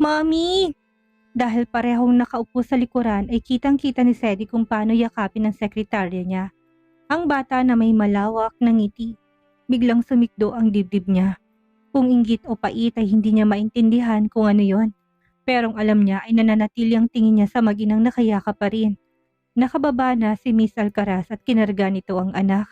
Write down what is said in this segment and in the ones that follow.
Mommy! Dahil parehong nakaupo sa likuran ay kitang-kita ni Sedi kung paano yakapin ng sekretarya niya. Ang bata na may malawak na ngiti. Biglang sumikdo ang dibdib niya. Kung inggit o pait ay hindi niya maintindihan kung ano yon. Pero ang alam niya ay nananatili ang tingin niya sa maginang nakayakap pa rin. Nakababa na si Miss Alcaraz at kinarga nito ang anak.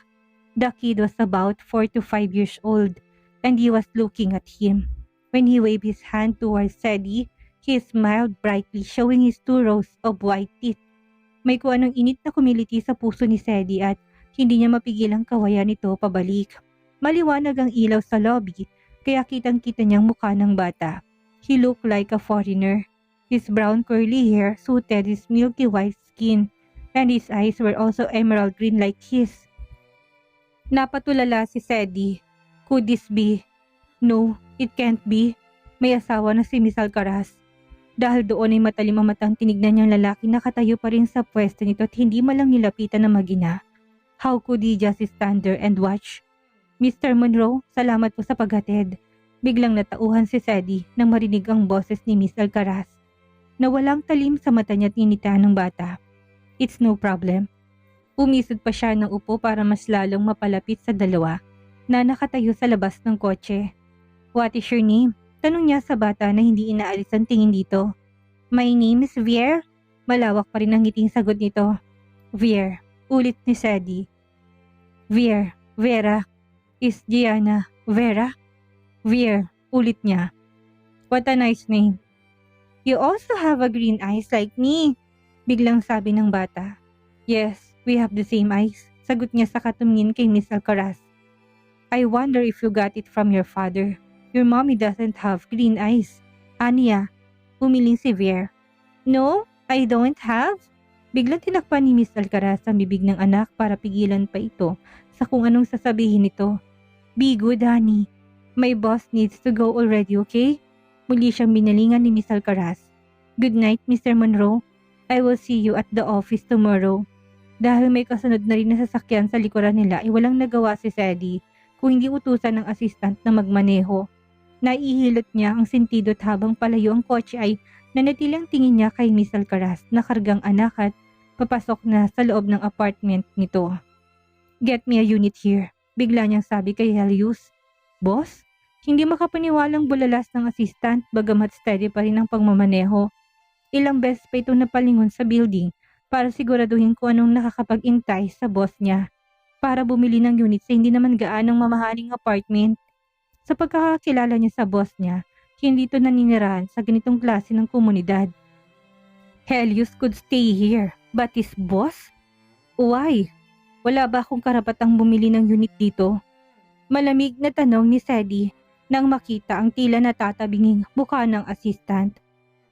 The kid was about 4 to 5 years old and he was looking at him. When he waved his hand towards Sedi, he smiled brightly, showing his 2 rows of white teeth. May kung anong init na kumiliti sa puso ni Sedi at hindi niya mapigilang kawayan ito pabalik. Maliwanag ang ilaw sa lobby, kaya kitang-kita niyang mukha ng bata. He looked like a foreigner. His brown curly hair suited his milky white skin, and his eyes were also emerald green like his. Napatulala si Sedi. Could this be? No, it can't be. May asawa na si Miss Alcaraz. Dahil doon ay matalim ang matang tinignan niyang lalaki nakatayo pa rin sa pwesto nito at hindi malang nilapitan ng magina. How could he just stand there and watch? Mr. Monroe, salamat po sa paghatid. Biglang natauhan si Sedi nang marinig ang boses ni Miss Alcaraz. Nawalang talim sa mata niya at initahan ng bata. It's no problem. Umisod pa siya ng upo para mas lalong mapalapit sa dalawa na nakatayo sa labas ng kotse. What is your name? Tanong niya sa bata na hindi inaalis ang tingin dito. My name is Vier. Malawak pa rin ang ngiting sagot nito. Vier, ulit ni Sedi. Vier, Vera. Is Gianna Vera? Vier, ulit niya. What a nice name. You also have a green eyes like me. Biglang sabi ng bata. Yes, we have the same eyes. Sagot niya sa katumingin kay Miss Alcaraz. I wonder if you got it from your father. Your mommy doesn't have green eyes. Anya, umiling si Vier. No, I don't have. Biglang tinakpan ni Miss Alcaraz ang bibig ng anak para pigilan pa ito sa kung anong sasabihin nito. Be good, honey. My boss needs to go already, okay? Muli siyang binalingan ni Miss Alcaraz. Good night, Mr. Monroe. I will see you at the office tomorrow. Dahil may kasunod na rin na sasakyan sa likuran nila ay walang nagawa si Sedi kung hindi utusan ng assistant na magmaneho. Naihilot niya ang sentido at habang palayo ang kotse ay nanatiling tingin niya kay Miss Alcaraz na kargang anak at papasok na sa loob ng apartment nito. Get me a unit here. Bigla niyang sabi kay Helios. Boss? Hindi makapaniwalang bulalas ng assistant bagamat steady pa rin ang pagmamaneho. Ilang beses pa itong napalingon sa building para siguraduhin kung anong nakakapag-intay sa boss niya para bumili ng unit sa hindi naman gaanong mamahaling apartment. Sa pagkakakilala niya sa boss niya, hindi ito naninirahan sa ganitong klase ng komunidad. Helios could stay here, but his boss? Why? Wala ba akong karapatang bumili ng unit dito? Malamig na tanong ni Sedi nang makita ang tila natatabinging mukha ng assistant.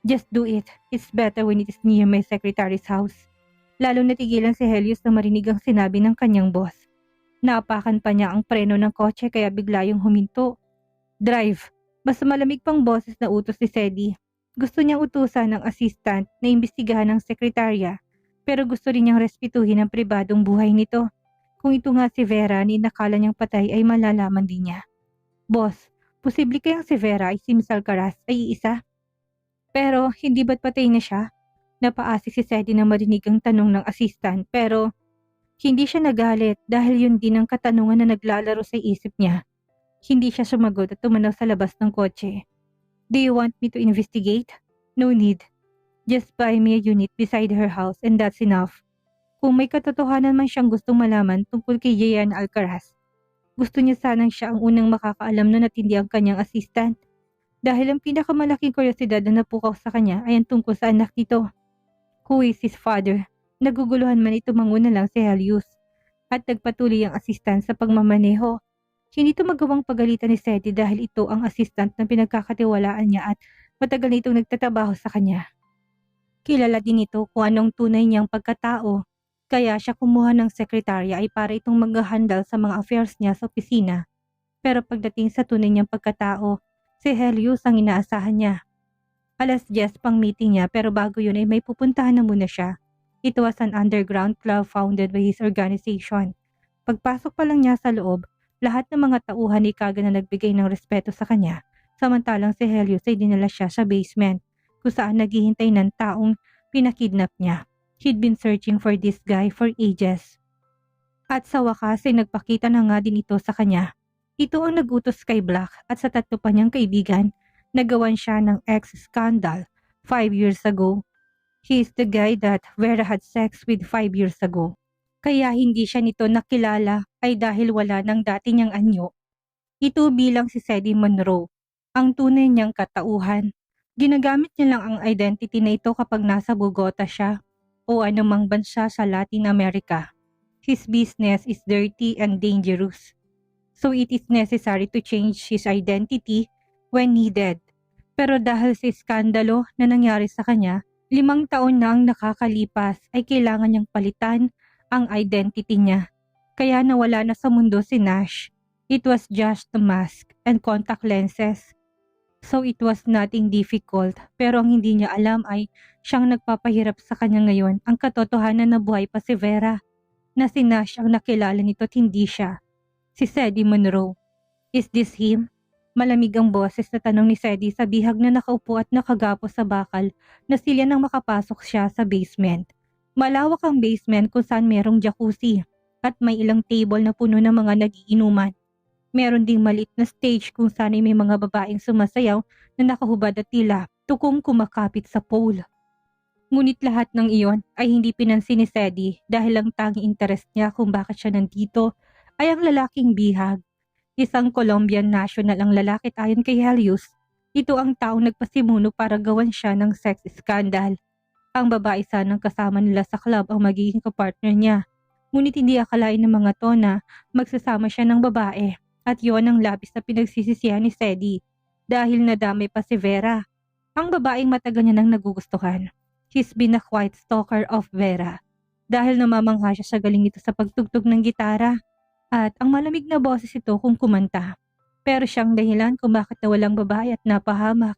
Just do it. It's better when it is near my secretary's house. Lalong natigilan si Helios na marinig ang sinabi ng kanyang boss. Naapakan pa niya ang preno ng kotse kaya bigla yung huminto. Drive. Mas malamig pang boses na utos ni Sedi. Gusto niyang utusan ng assistant na imbestigahan ng sekretarya pero gusto rin niyang respetuhin ang pribadong buhay nito. Kung ito nga si Vera ni nakala niyang patay ay malalaman din niya. Boss, posible kayang si Vera ay si Miss Alcaraz ay iisa? Pero hindi ba't patay na siya? Napaasik si Sedi na marinig ang tanong ng assistant pero hindi siya nagalit dahil yun din ang katanungan na naglalaro sa isip niya. Hindi siya sumagot at tumanaw sa labas ng kotse. Do you want me to investigate? No need. Just buy me a unit beside her house and that's enough. Kung may katotohanan man siyang gustong malaman tungkol kay Gianna Alcaraz, gusto niya sanang siya ang unang makakaalam na natindi ang kanyang assistant. Dahil ang pinakamalaking kuryosidad na napukaw sa kanya ay ang tungkol sa anak nito. Who is his father? Naguguluhan man ito manguna lang si Helios at nagpatuloy ang assistant sa pagmamaneho. Hindi ito magawang pagalitan ni Sedi dahil ito ang assistant na pinagkakatiwalaan niya at matagal na itong nagtatrabaho sa kanya. Kilala din ito kung anong tunay niyang pagkatao, kaya siya kumuha ng sekretarya ay para itong mag-handle sa mga affairs niya sa opisina. Pero pagdating sa tunay niyang pagkatao, si Helios ang inaasahan niya. Alas 10 pang meeting niya pero bago yun ay may pupuntahan na muna siya. It was an underground club founded by his organization. Pagpasok pa lang niya sa loob, lahat ng mga tauhan ay kaagad na nagbigay ng respeto sa kanya, samantalang si Helios ay dinala siya sa basement kung saan naghihintay ng taong pinakidnap niya. He'd been searching for this guy for ages. At sa wakas ay nagpakita na nga din ito sa kanya. Ito ang nagutos kay Black at sa tatlo pa niyang kaibigan, nagawan siya ng ex-scandal 5 years ago. He is the guy that Vera had sex with 5 years ago. Kaya hindi siya nito nakilala ay dahil wala ng dati niyang anyo. Ito bilang si Sadie Monroe, ang tunay niyang katauhan. Ginagamit niya lang ang identity na ito kapag nasa Bogota siya o anumang bansa sa Latin America. His business is dirty and dangerous. So it is necessary to change his identity when needed. Pero dahil sa iskandalo na nangyari sa kanya, 5 taon na ang nakakalipas ay kailangan niyang palitan ang identity niya. Kaya nawala na sa mundo si Nash. It was just a mask and contact lenses. So it was nothing difficult, pero ang hindi niya alam ay siyang nagpapahirap sa kanya ngayon ang katotohanan na buhay pa si Vera, na si Nash ang nakilala nito at hindi siya. Si Sadie Monroe. Is this him? Malamig ang boses na tanong ni Sadie sa bihag na nakaupo at nakagapo sa bakal na silya nang makapasok siya sa basement. Malawak ang basement kung saan merong jacuzzi at may ilang table na puno ng mga nagiinuman. Meron ding maliit na stage kung saan may mga babaeng sumasayaw na nakahubad at tila tukong kumakapit sa pole. Ngunit lahat ng iyon ay hindi pinansin ni Sadie dahil ang tanging interest niya kung bakit siya nandito ay ang lalaking bihag. Isang Colombian national ang lalaki at ayon kay Helios. Ito ang taong nagpasimuno para gawan siya ng sex scandal. Ang babae sanang kasama nila sa club ang magiging kapartner niya. Ngunit hindi akalain ng mga to na magsasama siya ng babae. At yon ang labis na pinagsisisihan ni Sadie dahil nadamay pa si Vera. Ang babaeng matagal niya nang nagugustuhan. He's been a quiet stalker of Vera dahil namamangha siya sa galing nito sa pagtugtog ng gitara at ang malamig na boses ito kung kumanta. Pero siyang dahilan kung bakit nawalang babae at napahamak.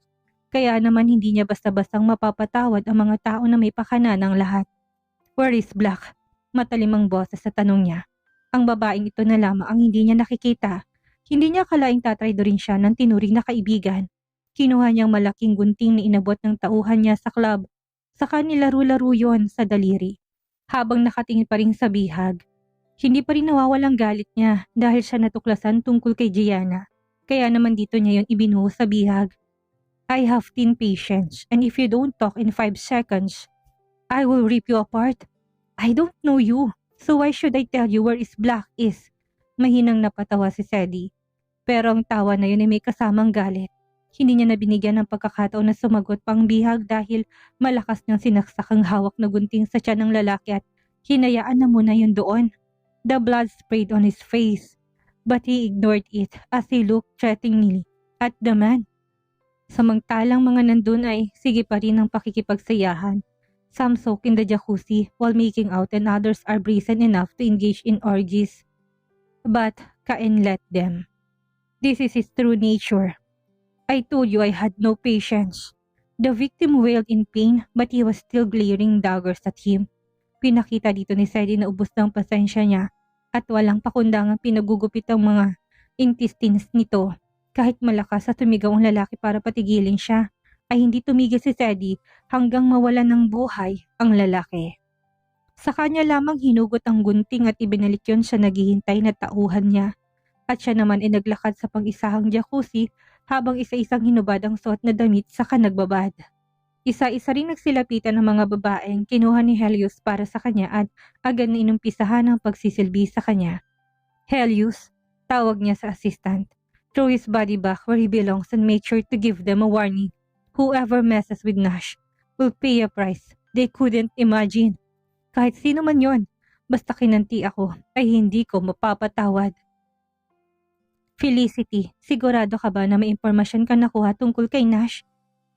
Kaya naman hindi niya basta-bastang mapapatawad ang mga tao na may pakana ng lahat. Where is Black? Matalimang boses sa tanong niya. Ang babaeng ito na lamang ang hindi niya nakikita. Hindi niya akalaing tatraydorin siya ng tinuring na kaibigan. Kinuha niyang malaking gunting na inabot ng tauhan niya sa club. Saka nilaro-laro yon sa daliri. Habang nakatingin pa rin sa bihag. Hindi pa rin nawawalang galit niya dahil siya natuklasan tungkol kay Gianna. Kaya naman dito niya yon ibinuhos sa bihag. I have thin patience and if you don't talk in 5 seconds, I will rip you apart. I don't know you, so why should I tell you where is Black is? Mahinang napatawa si Sadie. Pero ang tawa na yun ay may kasamang galit. Hindi niya nabinigyan ng pagkakataon na sumagot pang bihag dahil malakas niyang sinaksak ang hawak na gunting sa tiyan ng lalaki at hinayaan na muna yun doon. The blood sprayed on his face, but he ignored it as he looked threateningly at the man. Samantalang mga nandun ay sige pa rin ang pakikipagsayahan. Some soak in the jacuzzi while making out and others are brazen enough to engage in orgies. But Cain let them. This is his true nature. I told you I had no patience. The victim wailed in pain but he was still glaring daggers at him. Pinakita dito ni Sadie na ubos ng pasensya niya at walang pakundangang pinagugupit ang mga intestines nito. Kahit malakas at tumigaw ang lalaki para patigilin siya, ay hindi tumigil si Sadie hanggang mawalan ng buhay ang lalaki. Sa kanya lamang hinugot ang gunting at ibinalik yon sa naghihintay na tauhan niya. At siya naman ay naglakad sa pang-isahang jacuzzi habang isa-isang hinubad ang suot na damit saka nagbabad. Isa-isa ring nagsilapitan ng mga babaeng kinuha ni Helios para sa kanya at agad na inumpisahan ang pagsisilbi sa kanya. Helios, tawag niya sa assistant. Throw his body back where he belongs and make sure to give them a warning. Whoever messes with Nash will pay a price they couldn't imagine. Kahit sino man yon, basta kinanti ako ay hindi ko mapapatawad. Felicity, sigurado ka ba na may impormasyon ka nakuha tungkol kay Nash?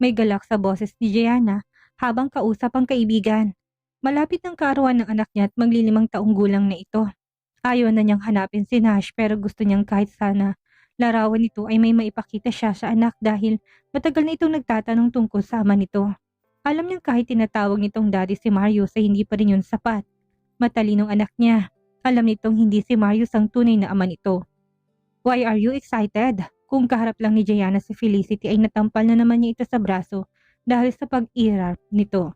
May galak sa boses ni Gianna habang kausap ang kaibigan. Malapit ng kaarawan ng anak niya at maglilimang taong gulang na ito. Ayaw na niyang hanapin si Nash pero gusto niyang kahit sana larawan nito ay may maipakita siya sa anak dahil matagal na itong nagtatanong tungkol sa ama nito. Alam niyang kahit tinatawag nitong daddy si Marius ay hindi pa rin yun sapat. Matalinong anak niya. Alam nitong hindi si Marius ang tunay na ama nito. Why are you excited? Kung kaharap lang ni Gianna si Felicity ay natampal na naman niya ito sa braso dahil sa pag-iral nito.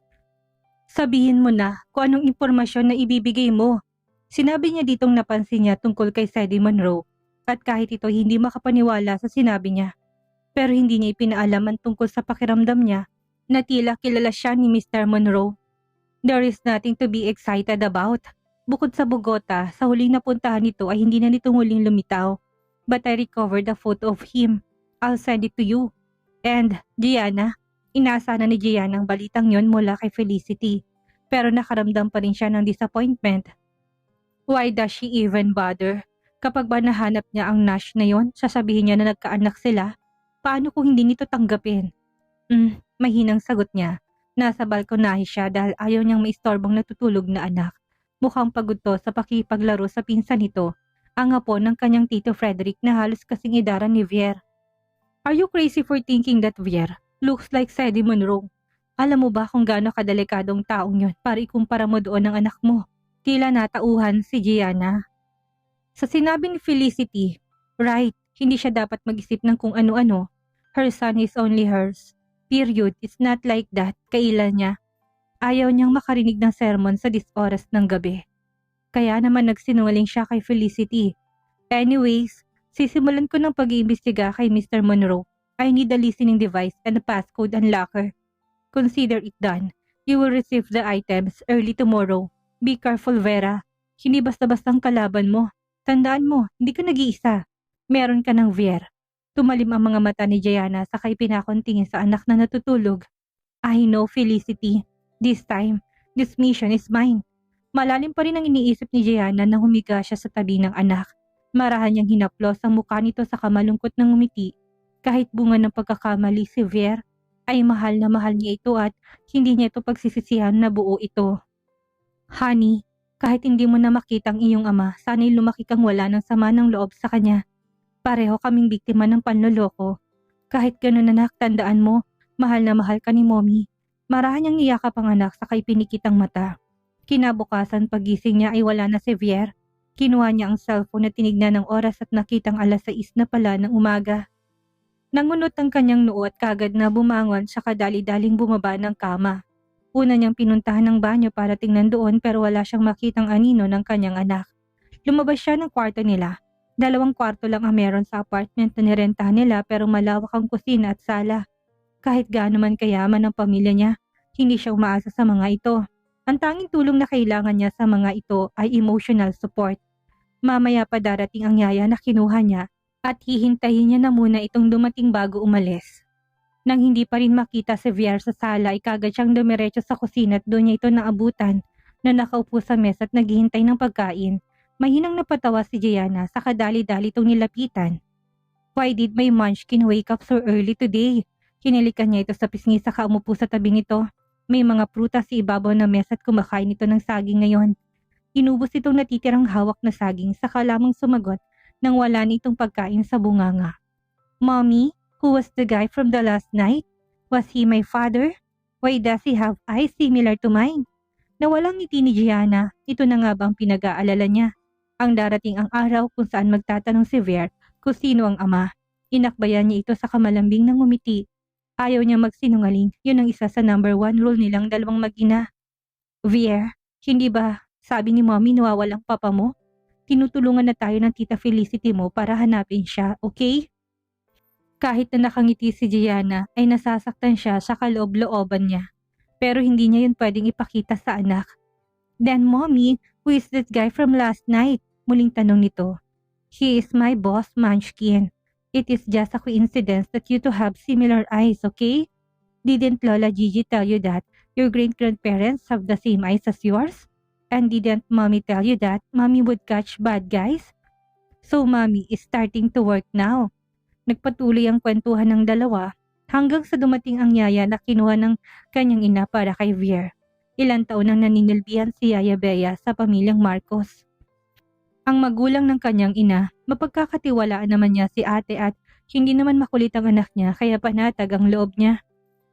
Sabihin mo na kung anong impormasyon na ibibigay mo. Sinabi niya ditong napansin niya tungkol kay Sadie Monroe at kahit ito hindi makapaniwala sa sinabi niya. Pero hindi niya ipinaalaman tungkol sa pakiramdam niya na tila kilala siya ni Mr. Monroe. There is nothing to be excited about. Bukod sa Bogota, sa huling napuntahan nito ay hindi na nito huling lumitaw. But I recovered a photo of him. I'll send it to you. And, Gianna, inasa na ni Gianna ang balitang yon mula kay Felicity. Pero nakaramdam pa rin siya ng disappointment. Why does she even bother? Kapag ba nahanap niya ang Nash na yon, sasabihin niya na nagkaanak sila? Paano kung hindi nito tanggapin? Mahinang sagot niya. Nasa balkonahe siya dahil ayaw niyang maistorbong natutulog na anak. Mukhang pagod to sa pakipaglaro sa pinsan nito, ang apo ng kanyang tito Frederick na halos kasing edara ni Vier. Are you crazy for thinking that Vier looks like Sadie Monroe? Alam mo ba kung gaano kadelikadong taong yon para ikumpara mo doon ng anak mo? Tila natauhan si Gianna. Sa sinabi ni Felicity, right, hindi siya dapat mag-isip ng kung ano-ano. Her son is only hers. Period. It's not like that. Kailan niya. Ayaw niyang makarinig ng sermon sa oras ng gabi. Kaya naman nagsinungaling siya kay Felicity. Anyways, sisimulan ko ng pag-iimbestiga kay Mr. Monroe. I need a listening device and a passcode unlocker. Consider it done. You will receive the items early tomorrow. Be careful, Vera. Hindi basta-bastang kalaban mo. Tandaan mo, hindi ka nag-iisa. Meron ka ng Vier. Tumalim ang mga mata ni Gianna sakay pinakontingin sa anak na natutulog. I know, Felicity. This time, this mission is mine. Malalim pa rin ang iniisip ni Gianna nang humiga siya sa tabi ng anak. Marahan niyang hinaplos ang mukha nito sa kamalungkot ng ngumiti. Kahit bunga ng pagkakamali si Vier, ay mahal na mahal niya ito at hindi niya ito pagsisisihan na buo ito. Honey, kahit hindi mo na makita ang iyong ama, sana'y lumaki kang wala ng sama ng loob sa kanya. Pareho kaming biktima ng panloloko. Kahit gano'n anak, tandaan mo, mahal na mahal ka ni Mommy. Marahan niyang niyakap ang anak sa kay pinikitang mata. Kinabukasan pagising niya ay wala na si Vier. Kinuha niya ang cellphone at tinignan ng oras at nakitang 6:00 na pala ng umaga. Nangunot ang kanyang noo at kagad na bumangon sa kadali-daling bumaba ng kama. Una niyang pinuntahan ng banyo para tingnan doon pero wala siyang makitang anino ng kanyang anak. Lumabas siya ng kwarto nila. 2 kwarto lang ang meron sa apartment na nirentahan nila pero malawak ang kusina at sala. Kahit gaano man kayaman ang pamilya niya, hindi siya umaasa sa mga ito. Ang tanging tulong na kailangan niya sa mga ito ay emotional support. Mamaya pa darating ang yaya na kinuha niya at hihintayin niya na muna itong dumating bago umalis. Nang hindi pa rin makita si Vier sa sala ay kagad siyang dumiretso sa kusina at doon niya ito naabutan na nakaupo sa mesa at naghihintay ng pagkain. Mahinang napatawa si Gianna sa kadali-dali itong nilapitan. Why did my munchkin wake up so early today? Kinilikan niya ito sa pisngi saka umupo sa tabi nito. May mga prutas sa ibabaw ng mesa at kumakain ito ng saging ngayon. Inubos itong natitirang hawak na saging saka lamang sumagot nang wala na itong pagkain sa bunganga. Mommy? Who was the guy from the last night? Was he my father? Why does he have eyes similar to mine? Nawalang ngiti ni Gianna, ito na nga bang pinag-aalala niya? Ang darating ang araw kung saan magtatanong si Vier kung sino ang ama. Inakbayan niya ito sa kamalambing ng ngumiti. Ayaw niya magsinungaling, yun ang isa sa number 1 rule nilang dalawang mag-ina. Vier, hindi ba sabi ni Mommy nawawalang papa mo? Tinutulungan na tayo ng tita Felicity mo para hanapin siya, okay? Kahit na nakangiti si Gianna ay nasasaktan siya sa kaloob-looban niya. Pero hindi niya yun pwedeng ipakita sa anak. Then Mommy, who is that guy from last night? Muling tanong nito. He is my boss, Munchkin. It is just a coincidence that you two have similar eyes, okay? Didn't Lola Gigi tell you that your great-grandparents have the same eyes as yours? And didn't Mommy tell you that Mommy would catch bad guys? So Mommy is starting to work now. Nagpatuloy ang kwentuhan ng dalawa hanggang sa dumating ang yaya na kinuha ng kanyang ina para kay Vier. Ilang taon nang naninilbihan si Yaya Bea sa pamilyang Marcos. Ang magulang ng kanyang ina, mapagkakatiwalaan naman niya si ate at hindi naman makulit ang anak niya kaya panatag ang loob niya.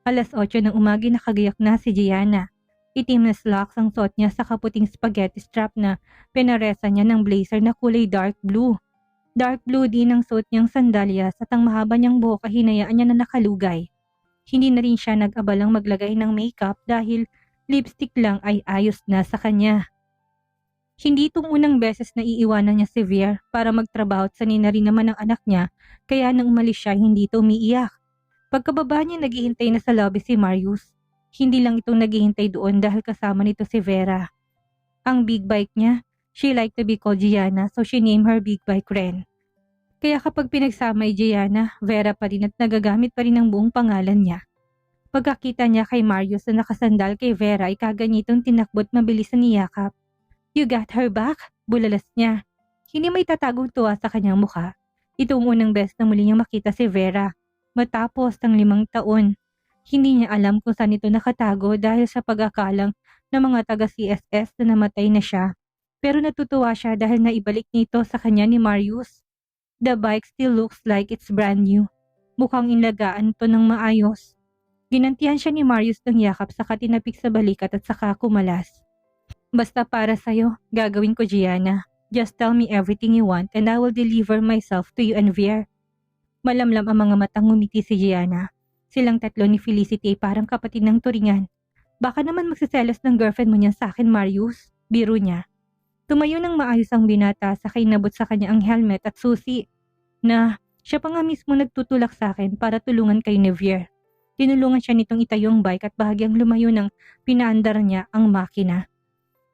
8:00 ng umaga nakagayak na si Gianna. Itim na slacks ang suot niya sa kaputing spaghetti strap na pinaresa niya ng blazer na kulay dark blue. Dark blue din ang suot niyang sandalyas at ang mahaba niyang buhok ay hinayaan niya na nakalugay. Hindi na rin siya nag-abalang maglagay ng makeup dahil lipstick lang ay ayos na sa kanya. Hindi itong unang beses na iiwanan niya si Veer para magtrabaho at sanay na rin naman ang anak niya, kaya nang umalis siya hindi ito umiiyak. Pagkababa niya naghihintay na sa lobby si Marius. Hindi lang itong naghihintay doon dahil kasama nito si Vera. Ang big bike niya, she liked to be called Gianna, so she named her big bike Ren. Kaya kapag pinagsama ay Gianna, Vera pa rin at nagagamit pa rin ang buong pangalan niya. Pagkakita niya kay Marius na nakasandal kay Vera ay kaganyitong tinakbot mabilis na niyakap. "You got her back?" Bulalas niya. Hindi may tatagong tuwa sa kanyang mukha. Itong unang beses na muli niyang makita si Vera. Matapos ng 5 taon, hindi niya alam kung saan ito nakatago dahil sa pag-akalang ng mga taga-CSS na namatay na siya. Pero natutuwa siya dahil naibalik nito sa kanya ni Marius. The bike still looks like it's brand new. Mukhang inlagaan to ng maayos. Ginantihan siya ni Marius ng yakap saka tinapik sa balikat at saka kumalas. "Basta para sa'yo, gagawin ko, Gianna. Just tell me everything you want and I will deliver myself to you and Veer." Malamlam ang mga matang ngumiti si Gianna. Silang tatlo ni Felicity ay parang kapatid ng turingan. "Baka naman magsiselos ng girlfriend mo niyan sa akin, Marius," biro niya. Tumayo ng maayos ang binata sa inabot sa kanya ang helmet at susi. Siya pa nga mismo nagtutulak sa akin para tulungan kay ni Veer. Tinulungan siya nitong itayo ang bike at bahagyang lumayo ng pinaandar niya ang makina.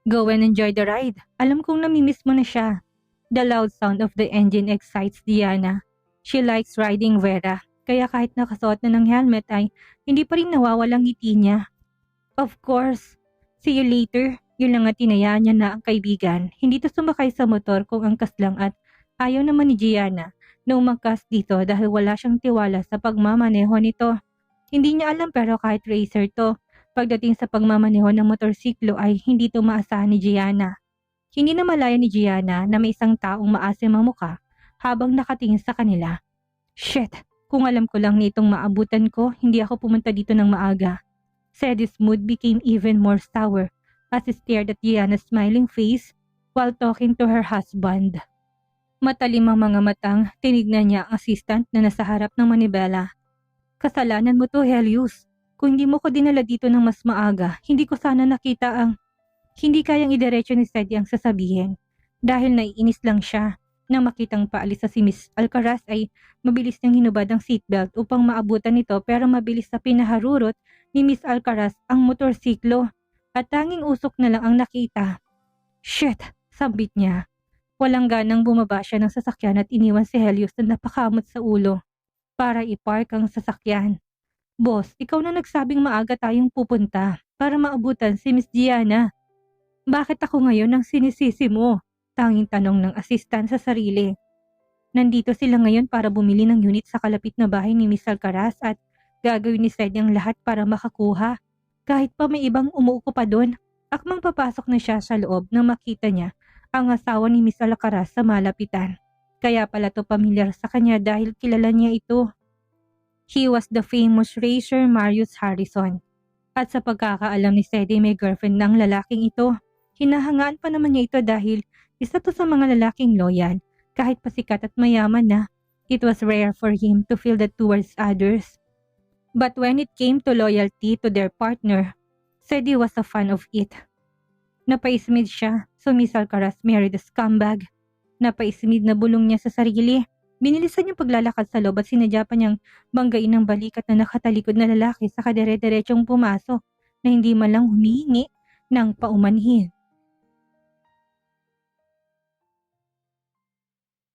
"Go and enjoy the ride. Alam kong namimiss mo na siya." The loud sound of the engine excites Diana. She likes riding Vera, kaya kahit nakasuot na ng helmet ay hindi pa rin nawawalang ngiti niya. "Of course. See you later." Yun lang at tinayaan niya na ang kaibigan. Hindi to sumakay sa motor kung angkas lang at ayaw naman ni Gianna na umangkas dito dahil wala siyang tiwala sa pagmamaneho nito. Hindi niya alam pero kahit racer to, pagdating sa pagmamaneho ng motorsiklo ay hindi to maasahan ni Gianna. Hindi na malaya ni Gianna na may isang taong maasim ang mukha habang nakatingin sa kanila. "Shit, kung alam ko lang nitong maabutan ko, hindi ako pumunta dito ng maaga." Sadie's mood became even more sour as he stared at Gianna's smiling face while talking to her husband. Matalim ang mga matang, tinignan niya ang assistant na nasa harap ng manibela. "Kasalanan mo to, Helios. Kung hindi mo ko dinala dito ng mas maaga, hindi ko sana nakita ang..." Hindi kayang idiretso ni Sadie ang sasabihin. Dahil naiinis lang siya. Nang makitang paalis sa si Miss Alcaraz ay mabilis niyang hinubad ang seatbelt upang maabutan ito pero mabilis na pinaharurot ni Miss Alcaraz ang motorsiklo at tanging usok na lang ang nakita. "Shit!" sambit niya. Walang ganang bumaba siya ng sasakyan at iniwan si Helios na napakamot sa ulo para ipark ang sasakyan. "Boss, ikaw na nagsabing maaga tayong pupunta para maabutan si Miss Gianna. Bakit ako ngayon ang sinisisi mo?" Tanging tanong ng assistant sa sarili. Nandito sila ngayon para bumili ng unit sa kalapit na bahay ni Miss Alcaraz at gagawin ni Sadie ang lahat para makakuha. Kahit pa may ibang umuuko pa doon, akmang papasok na siya sa loob nang makita niya ang asawa ni Miss Alcaraz sa malapitan. Kaya pala to pamilyar sa kanya dahil kilala niya ito. He was the famous racer Marius Harrison. At sa pagkakaalam ni Sadie may girlfriend ng lalaking ito. Hinahangaan pa naman niya ito dahil isa to sa mga lalaking loyal, kahit pasikat at mayaman na. It was rare for him to feel that towards others. But when it came to loyalty to their partner, Sadie was a fan of it. Napaismid siya, so Miss Alcaraz married a scumbag. Napaismid na bulong niya sa sarili. Binilisan yung paglalakad sa loob at sinadya pa niyang banggain ng balikat na nakatalikod na lalaki sa kadere-derechong pumasok na hindi man lang humihingi ng paumanhin.